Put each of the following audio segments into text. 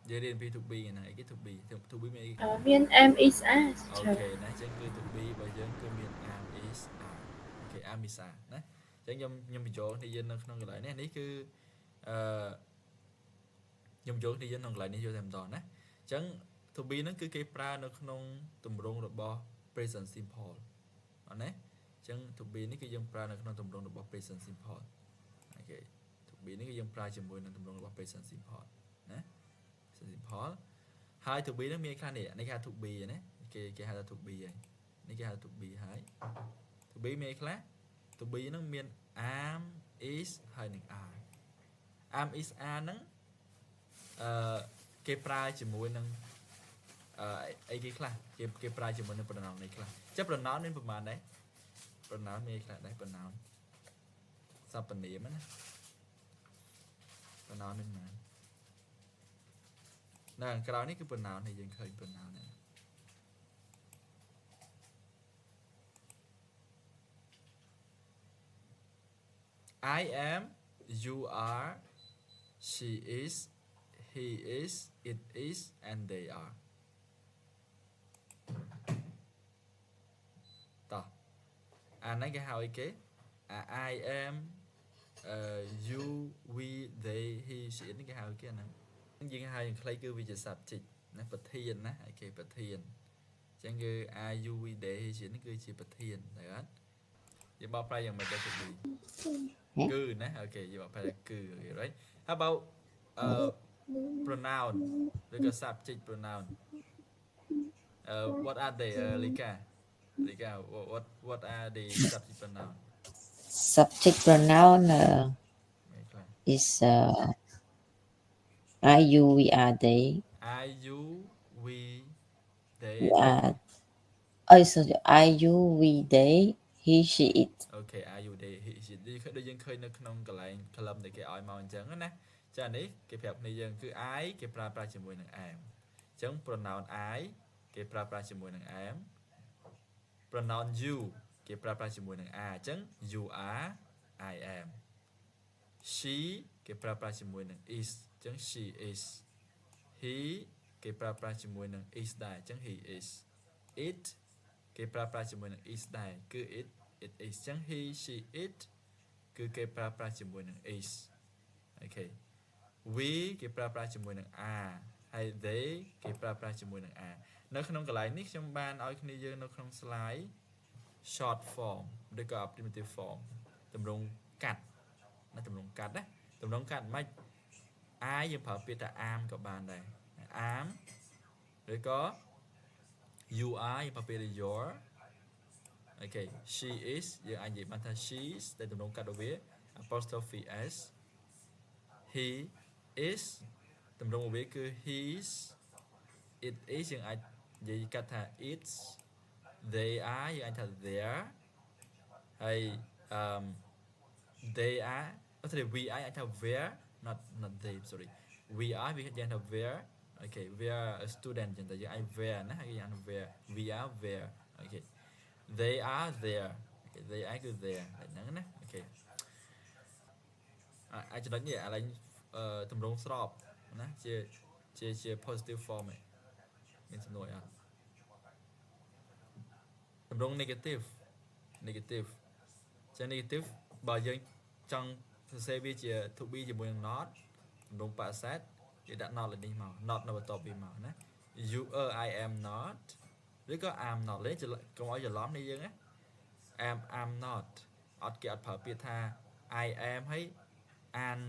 giờ điền pi to be này cái to be mấy miền em is a ok nè chẳng cứ to be bây giờ cứ miền am is are ok am is are nè chẳng nhom bị chỗ thì dân nó không lại nè này cứ nhom chỗ thì dân nó lại này vô thêm đòn nè chẳng to be nó cứ cái pra nó không tụm rong được bo present simple nè chẳng to be nó cứ dân pra nó không tụm rong được bo present simple ok to be nó cứ dân pra chỉ mùi nó tụm rong được bo present simple nè simple hai to be nóมีค่าเนี่ยในค่า to be นะcái hai là to be nàyในcái hai là to be hai to be มีค่า to be nó មាន am is ហើយនឹង are am is are ហ្នឹងគេប្រើជាមួយនឹងអីគេខ្លះគេប្រើជាមួយនឹង pronoun នេះខ្លះចុះ pronoun មានប្រមាណដែរ pronoun មានខ្លះដែរ pronoun សព្វនាមណា pronoun មានប៉ុន្មាននៅក្រៅនេះគឺ pronoun នេះយើងឃើញ pronoun ហ្នឹង I am you are she is he is it is and they are តោះអាហ្នឹងគេហៅអីគេ I am you we they he she it នេះគេហៅគេអាហ្នឹងយើងហៅយ៉ាងខ្លីគឺវាជា subject ណាប្រធានណាហើយគេប្រធានអញ្ចឹងគឺ I you we they he she នេះគឺជាប្រធានតែអត់យើងបកប្រែយ៉ាងម៉េចទៅគឺគឺណាអូខេយើងបកប្រែគឺ right how about pronoun ឬក៏ subject pronoun what are they Lika what are the subject pronoun Subject pronoun mấyខ្លះ is I, you, we are, they. I you we they We are. Oh, sorry. I, you, we, they. He, she, it. អូខេ are you they he she ដូចយើងឃើញនៅក្នុងកន្លែង column ដែលគេឲ្យមកអញ្ចឹងណាចានេះគេប្រាប់គ្នាយើងគឺ I គេប្រើប្រាស់ជាមួយនឹង am អញ្ចឹង pronoun I គេប្រើប្រាស់ជាមួយនឹង am pronoun you គេប្រើប្រាស់ជាមួយនឹង are អញ្ចឹង you are I am she គេប្រើប្រាស់ជាមួយនឹង is អញ្ចឹង she is he គេប្រើប្រាស់ជាមួយនឹង is ដែរអញ្ចឹង he is it គេប្រើប្រាស់ជាមួយនឹង is ដែរគឺ it is អញ្ចឹង he she it គឺគេប្រើប្រាស់ជាមួយនឹង is អូខេ we គេប្រើប្រាស់ជាមួយនឹង are ហើយ they គេប្រើប្រាស់ជាមួយនឹង are នៅក្នុងកន្លែងនេះខ្ញុំបានឲ្យគ្នាយើងនៅក្នុង slide short form ឬក៏ primitive form ទម្រង់កាត់ណាទម្រង់កាត់ណាទម្រង់កាត់មិន I យើងប្រើពាក្យថា am ក៏បានដែរ am ឬក៏ you are យើងប្រើពាក្យថា your អូខេ she is យើងអាចនិយាយបានថា she's តែទម្រង់កាត់របស់វា apostrophe s he is ទម្រង់របស់វាគឺ his it is យើងអាចនិយាយកាត់ថា it's they are យើងអាចថា their ហើយ they are អត់ទេ we are អាចថា where not they sorry we are វាយ៉ាងថា where អូខេ we are a student ចឹងតែយើងអាច where ណាហើយយ៉ាង where we are where អូខេ they are there អូខេ they are គឺ there ហ្នឹងណាអូខេអាចចំណុចនេះអាឡែងទម្រង់ស្របណាជា positive form ឯងមានសំណួរអត់ទម្រង់ negative ចឹង negative បើយើងចង់សរសេរវាជា to be ជាមួយនឹង not ទម្រង់បរិសេធគេដាក់ not លើនេះមក not នៅបន្ទាប់ពីមកណា you I am not ឬក៏ I'm not លេងកុំឲ្យច្រឡំនេះយើងណា I'm not អត់គេអត់ប្រើពាក្យថា I am ហើយ am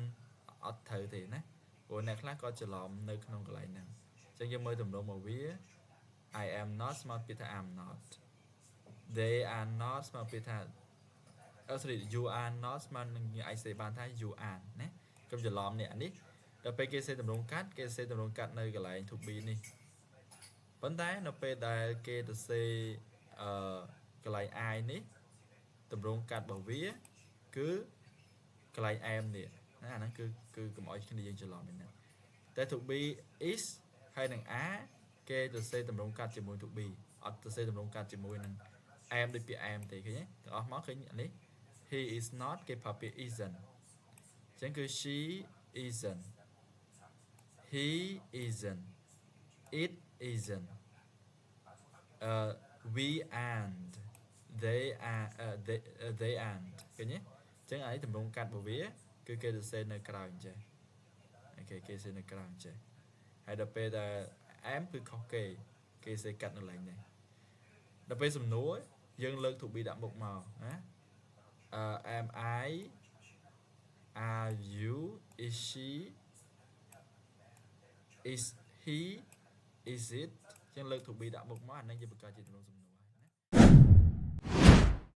អត់ត្រូវទេណាព្រោះអ្នកខ្លះក៏ច្រឡំនៅក្នុងកន្លែងហ្នឹងអញ្ចឹងយើងមើលទម្រង់មកវា I am not ស្មើពាក្យថា I'm not they are not ស្មើពាក្យថាsorry you are not ស្មើនឹងយើងអាចសេបានថា you are ណាកុំច្រឡំនេះអានេះដល់ពេលគេសេទម្រង់កាត់គេសេទម្រង់កាត់នៅកន្លែង to be នេះប៉ុន្តែនៅពេលដែលគេទៅសេកន្លែង I នេះទម្រង់កាត់របស់វាគឺកន្លែង am នេះណាអាហ្នឹងគឺកុំឲ្យគ្នាយើងច្រឡំនេះណាតែ to be is ហើយនឹង are គេទៅសេទម្រង់កាត់ជាមួយ to be អត់ទៅសេទម្រង់កាត់ជាមួយនឹង am ដូចពាក្យ am ទេឃើញទេទាំងអស់មកឃើញនេះ he is not គេប្រើពាក្យ isn't អញ្ចឹងគឺ she isn't he isn't it isn't we aren't they aren't ឃើញទេចឹងអានេះតម្រងកាត់របស់វាគឺគេសរសេរនៅក្រៅអញ្ចេះគេសរសេរនៅក្រៅអញ្ចេះហើយដល់ពេលដែល am គឺខុសគេសរសេរកាត់នៅកន្លែងនេះដល់ពេលសំណួរយើងលើក to be ដាក់មុខមកណា am I are you is she is he is it ចឹងលើក to be ដាក់មុខមកអានេះយើងបង្កើតជាទម្រង់សំណួរ